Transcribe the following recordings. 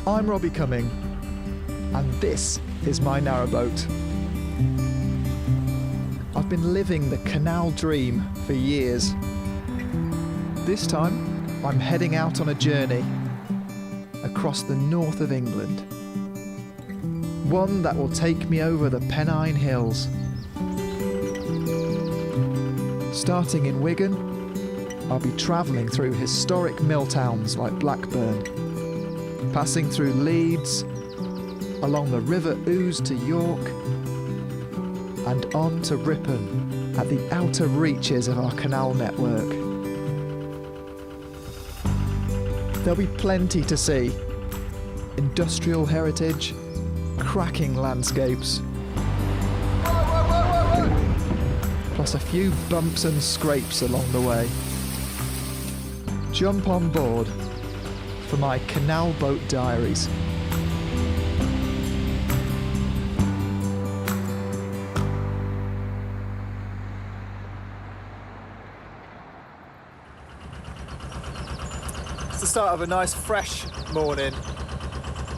I'm Robbie Cumming, and this is my narrowboat. I've been living the Canal dream for years. This time, I'm heading out on a journey across the north of England. One that will take me over the Pennine Hills. Starting in Wigan, I'll be travelling through historic mill towns like Blackburn, passing through Leeds, along the River Ouse to York, and on to Ripon at the outer reaches of our canal network. There'll be plenty to see. Industrial heritage, cracking landscapes, plus a few bumps and scrapes along the way. Jump on board for my Canal Boat Diaries. It's the start of a nice fresh morning,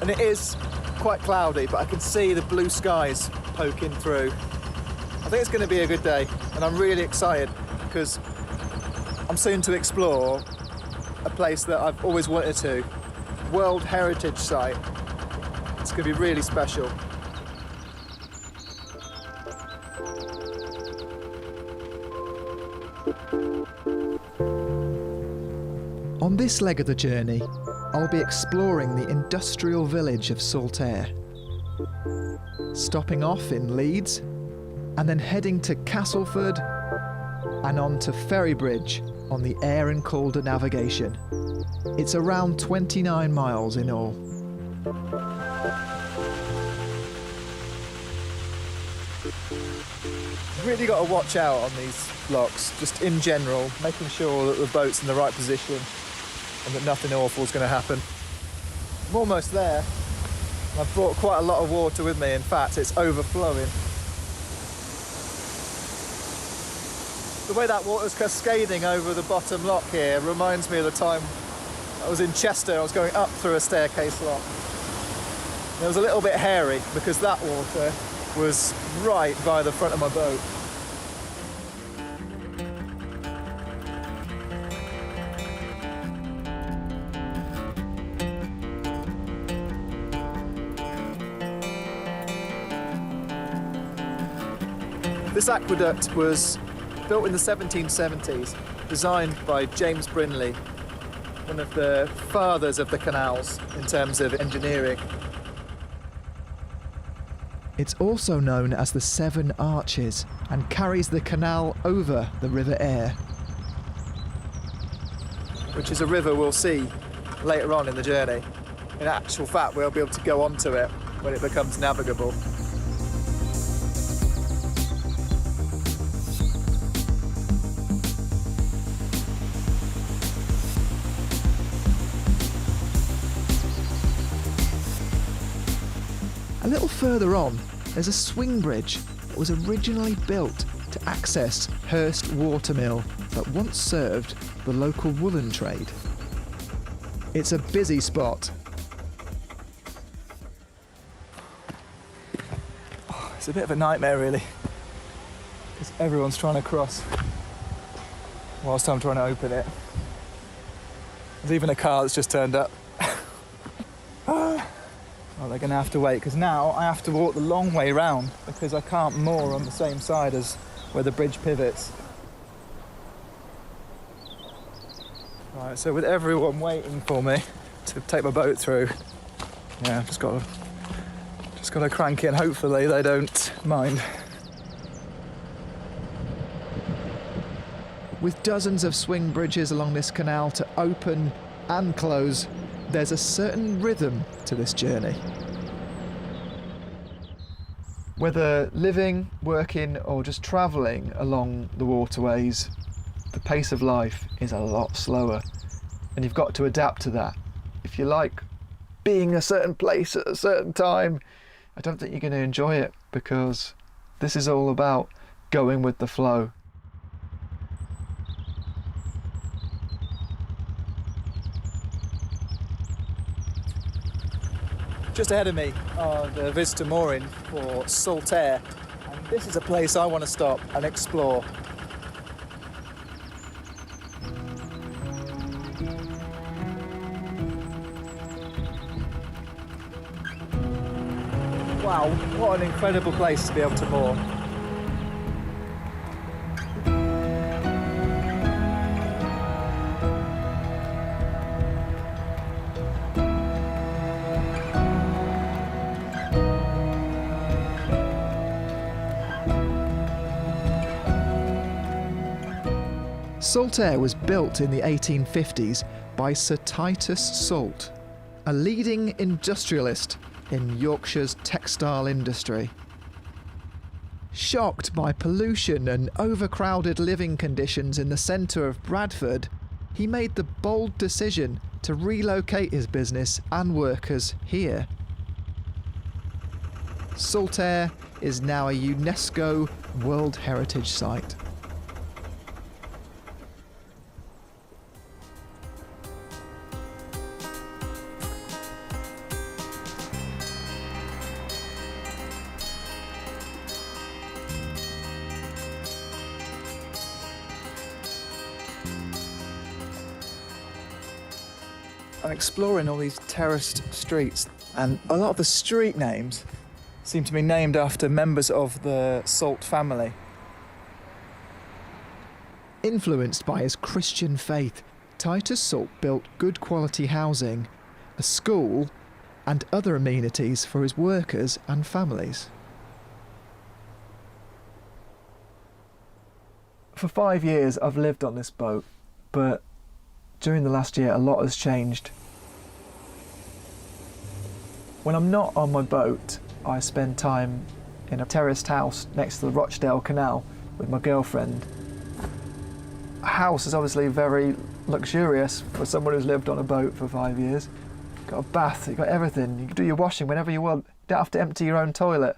and it is quite cloudy, but I can see the blue skies poking through. I think it's going to be a good day, and I'm really excited because I'm soon to explore a place that I've always wanted to. World Heritage Site. It's going to be really special. On this leg of the journey, I'll be exploring the industrial village of Saltaire, stopping off in Leeds and then heading to Castleford and on to Ferrybridge on the Aire and Calder navigation. It's around 29 miles in all. You've really got to watch out on these blocks, just in general, making sure that the boat's in the right position and that nothing awful is going to happen. I'm almost there. I've brought quite a lot of water with me. In fact, it's overflowing. The way that water's cascading over the bottom lock here reminds me of the time I was in Chester. I was going up through a staircase lock. It was a little bit hairy because that water was right by the front of my boat. This aqueduct was built in the 1770s, designed by James Brindley, one of the fathers of the canals in terms of engineering. It's also known as the Seven Arches and carries the canal over the River Aire, which is a river we'll see later on in the journey. In actual fact, we'll be able to go onto it when it becomes navigable. A little further on, there's a swing bridge that was originally built to access Hurst Watermill that once served the local woolen trade. It's a busy spot. Oh, it's a bit of a nightmare really, because everyone's trying to cross whilst I'm trying to open it. There's even a car that's just turned up. Well, they're going to have to wait, because now I have to walk the long way round because I can't moor on the same side as where the bridge pivots. Right, so with everyone waiting for me to take my boat through, yeah, I've just got to crank it and hopefully they don't mind. With dozens of swing bridges along this canal to open and close, there's a certain rhythm to this journey. Whether living, working, or just travelling along the waterways, the pace of life is a lot slower, and you've got to adapt to that. If you like being a certain place at a certain time, I don't think you're going to enjoy it, because this is all about going with the flow. Just ahead of me are the visitor mooring for Saltaire, and this is a place I want to stop and explore. Wow, what an incredible place to be able to moor. Saltaire was built in the 1850s by Sir Titus Salt, a leading industrialist in Yorkshire's textile industry. Shocked by pollution and overcrowded living conditions in the centre of Bradford, he made the bold decision to relocate his business and workers here. Saltaire is now a UNESCO World Heritage Site. I'm exploring all these terraced streets, and a lot of the street names seem to be named after members of the Salt family. Influenced by his Christian faith, Titus Salt built good quality housing, a school, and other amenities for his workers and families. For 5 years I've lived on this boat, but during the last year, a lot has changed. When I'm not on my boat, I spend time in a terraced house next to the Rochdale Canal with my girlfriend. A house is obviously very luxurious for someone who's lived on a boat for 5 years. You've got a bath, you've got everything. You can do your washing whenever you want. You don't have to empty your own toilet.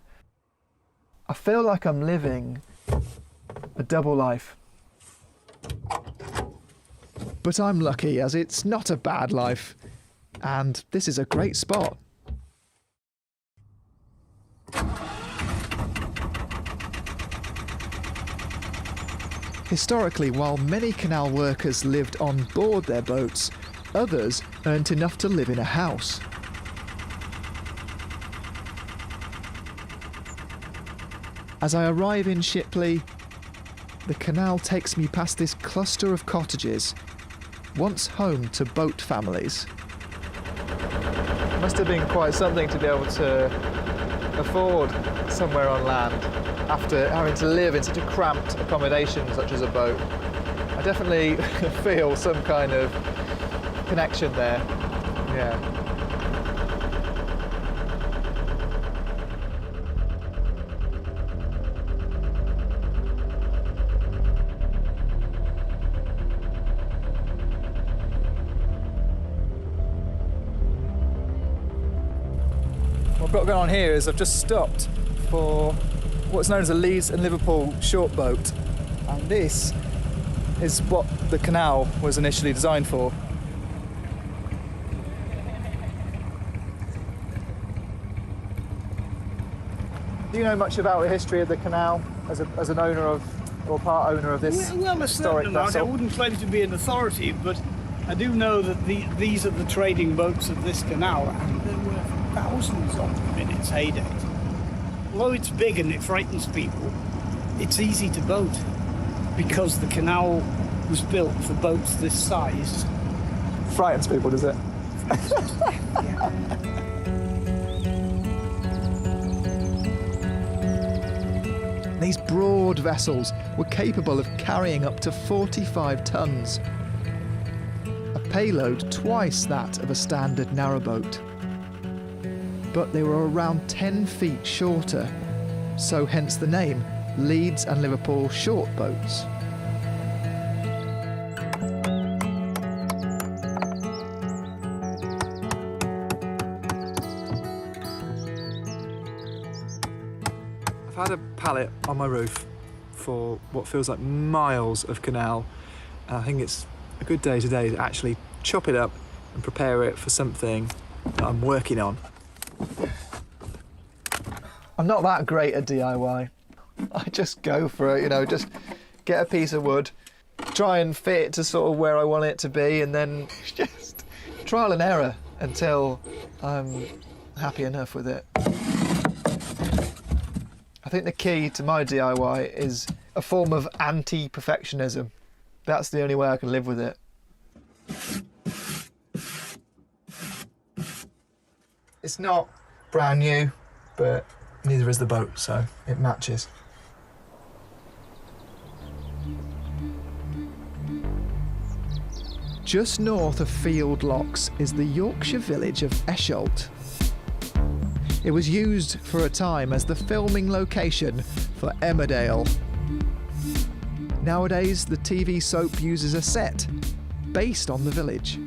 I feel like I'm living a double life. But I'm lucky, as it's not a bad life, and this is a great spot. Historically, while many canal workers lived on board their boats, others earned enough to live in a house. As I arrive in Shipley, the canal takes me past this cluster of cottages, once home to boat families. It must have been quite something to be able to afford somewhere on land after having to live in such a cramped accommodation such as a boat. I definitely feel some kind of connection there. Yeah. What I've got going on here is I've just stopped for what's known as a Leeds and Liverpool short boat, and this is what the canal was initially designed for. Do you know much about the history of the canal as an owner of, or part owner of this historic vessel? I wouldn't claim to be an authority, but I do know that these are the trading boats of this canal, and there were thousands of them in its heyday. Although it's big and it frightens people, it's easy to boat because the canal was built for boats this size. Frightens people, does it? These broad vessels were capable of carrying up to 45 tons, a payload twice that of a standard narrowboat. But they were around 10 feet shorter, so hence the name Leeds and Liverpool short boats. I've had a pallet on my roof for what feels like miles of canal, and I think it's a good day today to actually chop it up and prepare it for something that I'm working on. I'm not that great at DIY. I just go for it, you know, just get a piece of wood, try and fit it to sort of where I want it to be, and then just trial and error until I'm happy enough with it. I think the key to my DIY is a form of anti-perfectionism. That's the only way I can live with it. It's not brand new, but neither is the boat, so it matches. Just north of Field Locks is the Yorkshire village of Esholt. It was used for a time as the filming location for Emmerdale. Nowadays, the TV soap uses a set based on the village.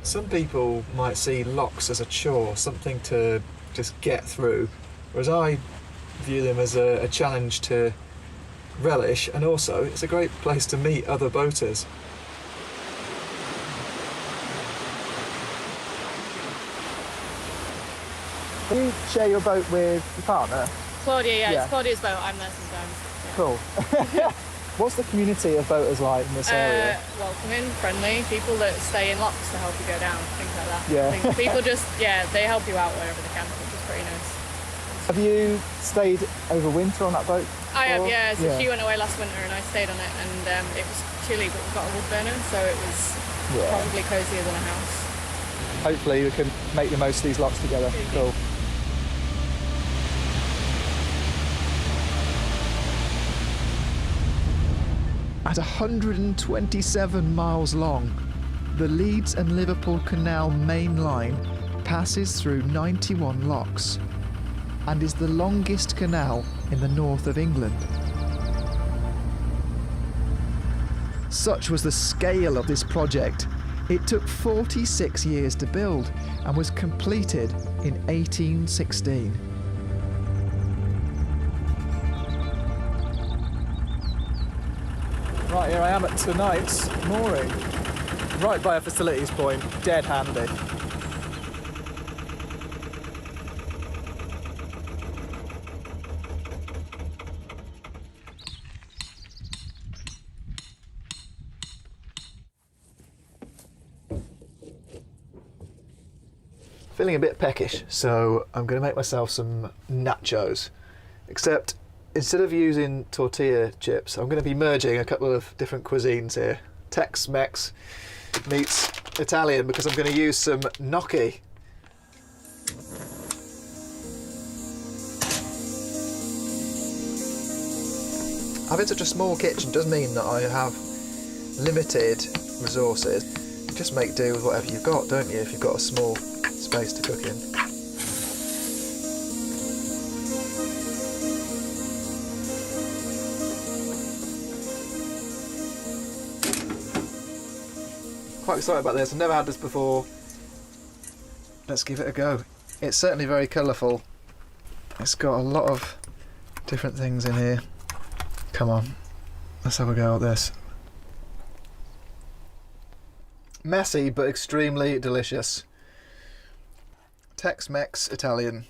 Some people might see locks as a chore, something to just get through, whereas I view them as a challenge to relish, and also it's a great place to meet other boaters. Do you share your boat with your partner? Claudia, yeah. It's Claudia's boat. I'm there sometimes. Yeah. Cool. What's the community of boaters like in this area? Welcoming, friendly, people that stay in locks to help you go down, things like that. Yeah. I think people just, they help you out wherever they can, which is pretty nice. Have you stayed over winter on that boat? I have, yeah. So she went away last winter and I stayed on it, and it was chilly, but we've got a wood burner, so it was probably cosier than a house. Hopefully we can make the most of these locks together. Cool. At 127 miles long, the Leeds and Liverpool Canal main line passes through 91 locks and is the longest canal in the north of England. Such was the scale of this project, it took 46 years to build and was completed in 1816. Right, here I am at tonight's mooring, right by a facilities point, dead handy. Feeling a bit peckish, so I'm going to make myself some nachos, except instead of using tortilla chips, I'm going to be merging a couple of different cuisines here. Tex-Mex meets Italian, because I'm going to use some gnocchi. Having such a small kitchen does mean that I have limited resources. You just make do with whatever you've got, don't you, if you've got a small space to cook in. Quite excited about this. I've never had this before. Let's give it a go. It's certainly very colourful. It's got a lot of different things in here. Come on, let's have a go at this. Messy but extremely delicious. Tex-Mex Italian.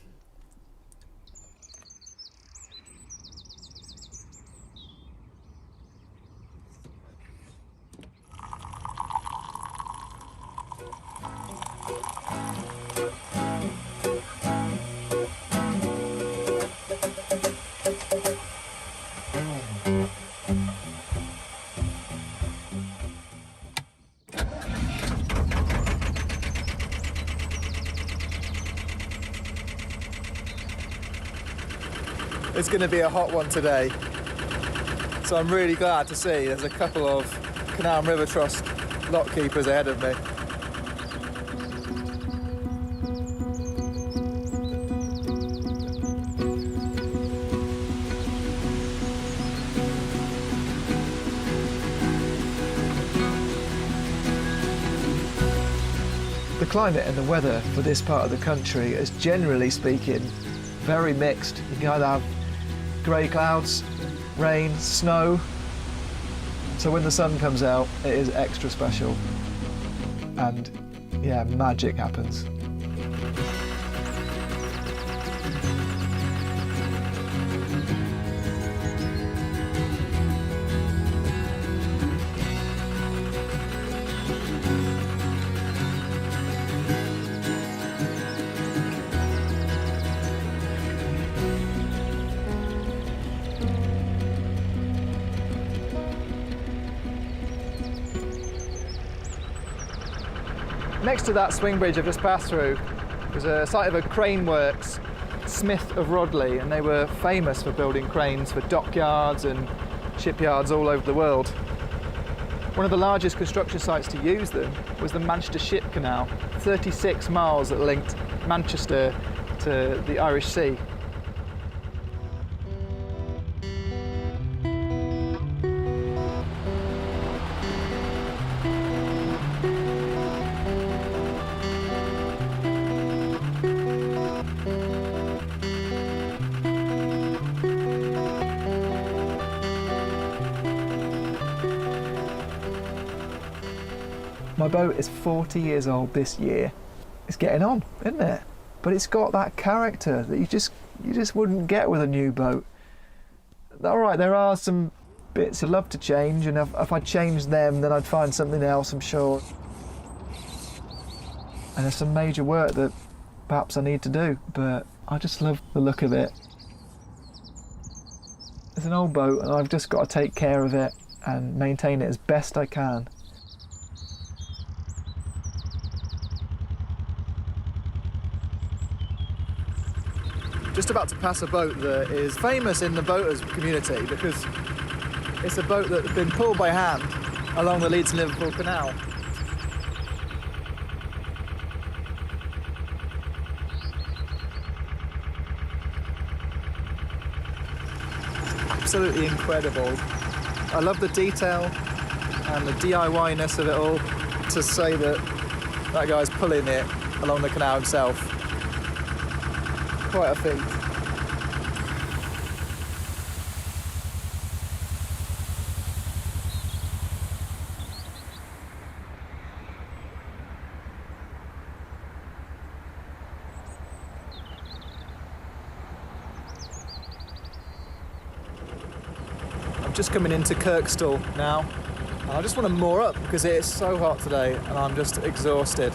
It's going to be a hot one today, so I'm really glad to see there's a couple of Canal and River Trust lock keepers ahead of me. The climate and the weather for this part of the country is, generally speaking, very mixed. You can either have grey clouds, rain, snow, So when the sun comes out, it is extra special. And yeah, magic happens. Next to that swing bridge I've just passed through was a site of a crane works, Smith of Rodley, and they were famous for building cranes for dockyards and shipyards all over the world. One of the largest construction sites to use them was the Manchester Ship Canal, 36 miles that linked Manchester to the Irish Sea. My boat is 40 years old this year. It's getting on, isn't it? But it's got that character that you just wouldn't get with a new boat. All right, there are some bits I'd love to change, and if I changed them, then I'd find something else, I'm sure. And there's some major work that perhaps I need to do, but I just love the look of it. It's an old boat, and I've just got to take care of it and maintain it as best I can. Just about to pass a boat that is famous in the boaters community because it's a boat that's been pulled by hand along the Leeds and Liverpool Canal. Absolutely incredible. I love the detail and the DIY-ness of it all. To say that guy's pulling it along the canal himself. Quite a feat. I'm just coming into Kirkstall now. I just want to moor up because it is so hot today and I'm just exhausted.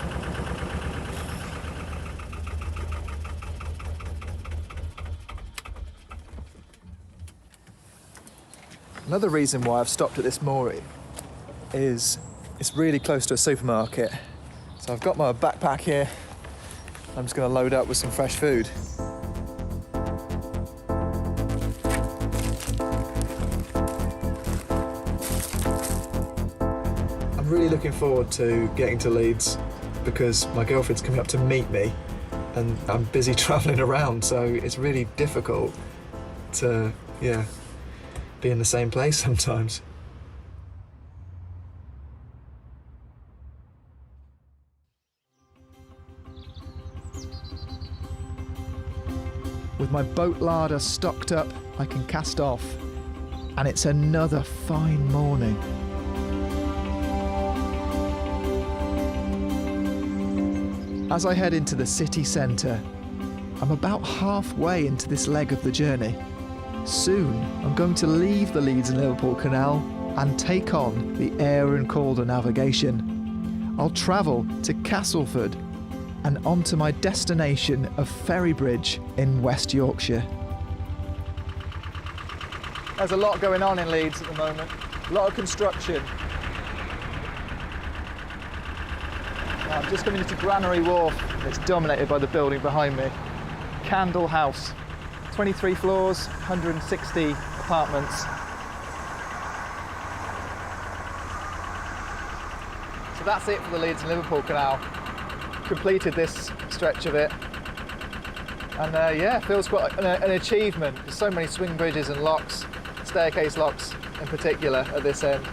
Another reason why I've stopped at this mooring is it's really close to a supermarket. So I've got my backpack here. I'm just going to load up with some fresh food. I'm really looking forward to getting to Leeds because my girlfriend's coming up to meet me and I'm busy travelling around, so it's really difficult to, be in the same place sometimes. With my boat larder stocked up, I can cast off, and it's another fine morning. As I head into the city centre, I'm about halfway into this leg of the journey. Soon, I'm going to leave the Leeds and Liverpool Canal and take on the Aire and Calder navigation. I'll travel to Castleford and on to my destination of Ferrybridge in West Yorkshire. There's a lot going on in Leeds at the moment, a lot of construction. I'm just coming into Granary Wharf. It's dominated by the building behind me. Candle House. 23 floors, 160 apartments. So that's it for the Leeds and Liverpool Canal. Completed this stretch of it. And feels quite an achievement. There's so many swing bridges and locks, staircase locks in particular at this end.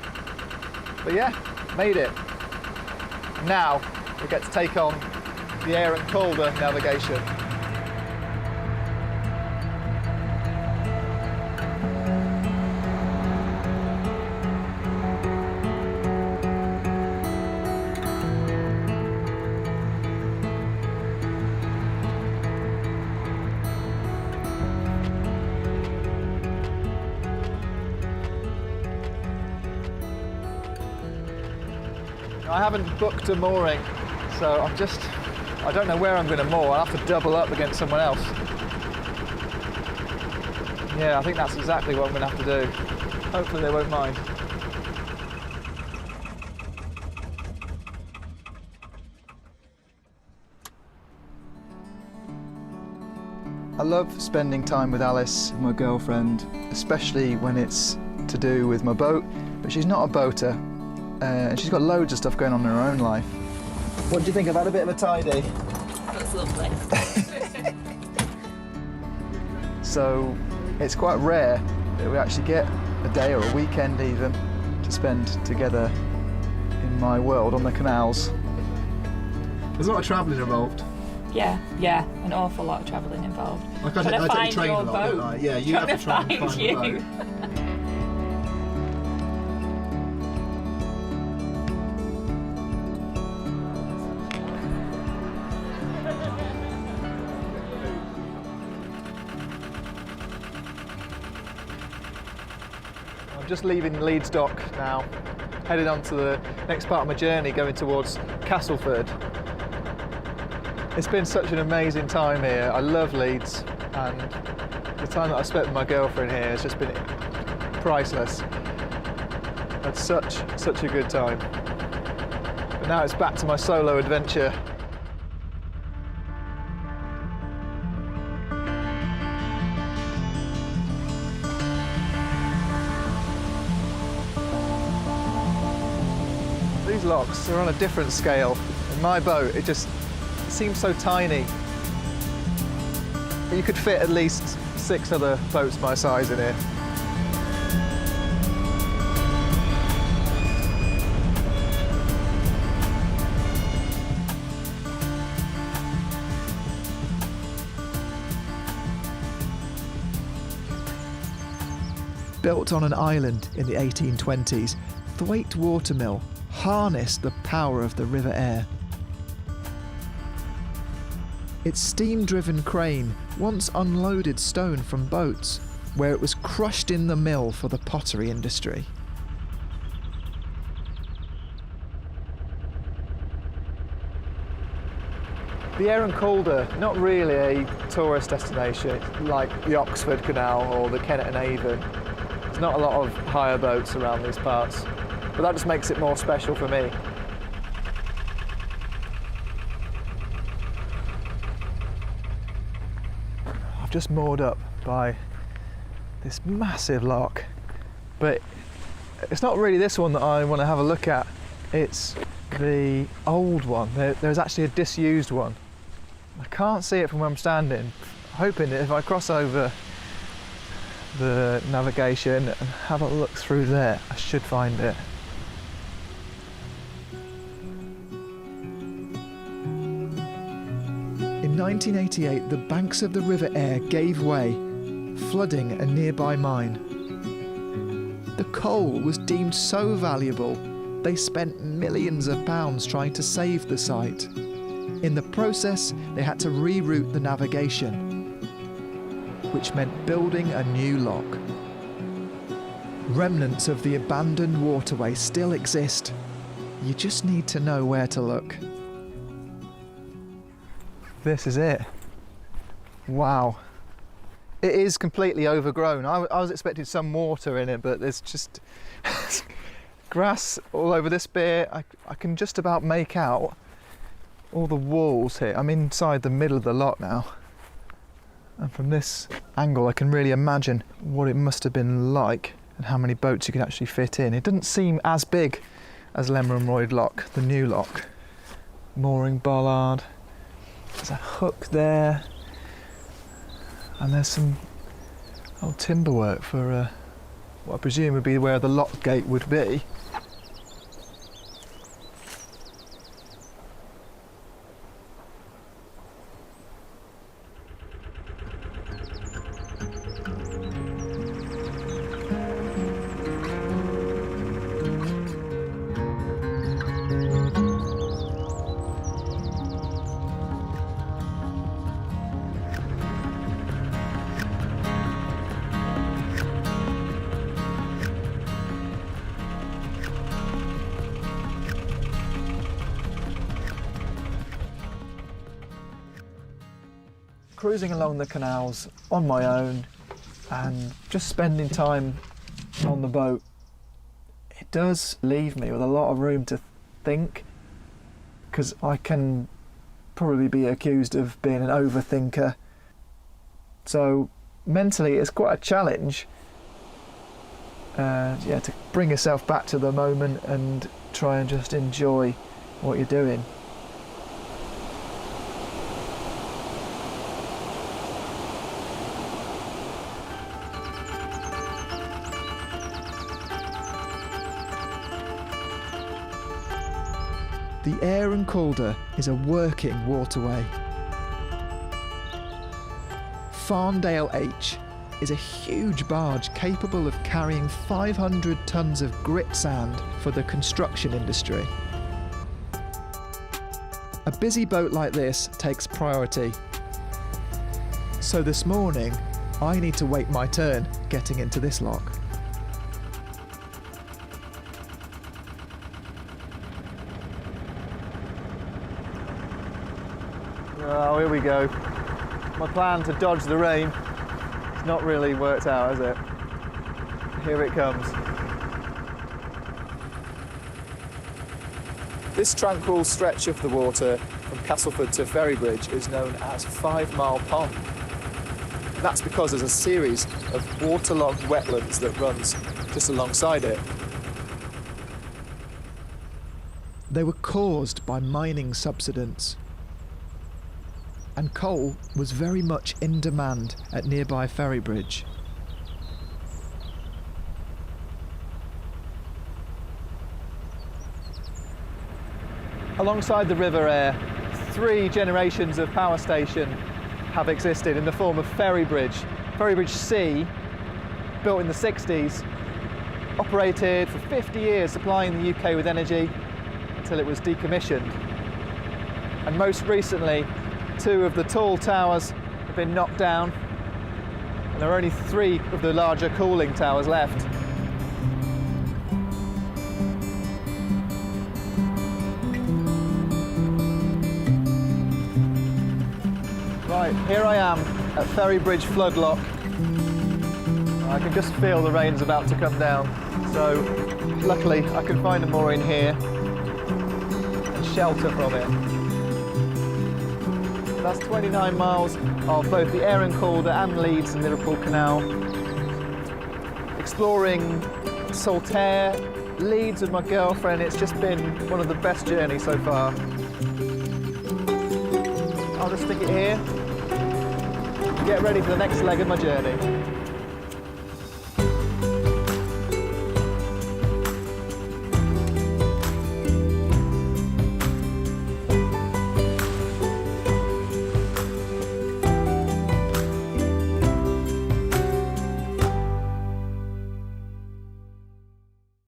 But yeah, made it. Now we get to take on the Aire and Calder navigation. I haven't booked a mooring, so I don't know where I'm going to moor. I'll have to double up against someone else. Yeah, I think that's exactly what I'm going to have to do. Hopefully they won't mind. I love spending time with Alice, my girlfriend, especially when it's to do with my boat, but she's not a boater, and she's got loads of stuff going on in her own life. What do you think? I've had a bit of a tidy. That's lovely. So it's quite rare that we actually get a day or a weekend even to spend together in my world on the canals. There's a lot of travelling involved. Yeah, an awful lot of travelling involved. Like I take the train a lot, don't I? Yeah, you have to try and find your boat. I'm just leaving Leeds dock now, headed on to the next part of my journey, going towards Castleford. It's been such an amazing time here. I love Leeds, and the time that I've spent with my girlfriend here has just been priceless. Had such a good time. But now it's back to my solo adventure. These locks are on a different scale. In my boat, it just seems so tiny. You could fit at least 6 other boats my size in here. Built on an island in the 1820s, Thwaite Watermill harnessed the power of the River Aire. Its steam-driven crane once unloaded stone from boats, where it was crushed in the mill for the pottery industry. The Aire and Calder, not really a tourist destination like the Oxford Canal or the Kennet and Avon. There's not a lot of hire boats around these parts, but that just makes it more special for me. I've just moored up by this massive lock, but it's not really this one that I want to have a look at. It's the old one. There's actually a disused one. I can't see it from where I'm standing. I'm hoping that if I cross over the navigation and have a look through there, I should find it. In 1988, the banks of the River Aire gave way, flooding a nearby mine. The coal was deemed so valuable, they spent millions of pounds trying to save the site. In the process, they had to reroute the navigation, which meant building a new lock. Remnants of the abandoned waterway still exist. You just need to know where to look. This is it. Wow. It is completely overgrown. I was expecting some water in it, but there's just grass all over this bit. I can just about make out all the walls here. I'm inside the middle of the lock now. And from this angle, I can really imagine what it must have been like and how many boats you could actually fit in. It doesn't seem as big as Lemronroyd Lock, the new lock. Mooring bollard. There's a hook there. And there's some old timber work for what I presume would be where the lock gate would be. cruising along the canals on my own and just spending time on the boat, it does leave me with a lot of room to think, because I can probably be accused of being an overthinker. So mentally it's quite a challenge to bring yourself back to the moment and try and just enjoy what you're doing. The Aaron Calder is a working waterway. Farndale H is a huge barge capable of carrying 500 tonnes of grit sand for the construction industry. A busy boat like this takes priority. So this morning, I need to wait my turn getting into this lock. Oh, here we go. My plan to dodge the rain has not really worked out, has it? Here it comes. This tranquil stretch of the water from Castleford to Ferrybridge is known as 5 Mile Pond. That's because there's a series of waterlogged wetlands that runs just alongside it. They were caused by mining subsidence, and coal was very much in demand at nearby Ferrybridge. Alongside the River Aire, 3 generations of power station have existed in the form of Ferrybridge. Ferrybridge C, built in the 60s, operated for 50 years supplying the UK with energy until it was decommissioned. And most recently, 2 of the tall towers have been knocked down, and there are only 3 of the larger cooling towers left. Right, here I am at Ferrybridge Floodlock. I can just feel the rain's about to come down, so luckily I can find a mooring here and shelter from it. That's 29 miles of both the Aaron Calder and Leeds and Liverpool Canal. Exploring Saltaire, Leeds with my girlfriend, it's just been one of the best journeys so far. I'll just stick it here, get ready for the next leg of my journey.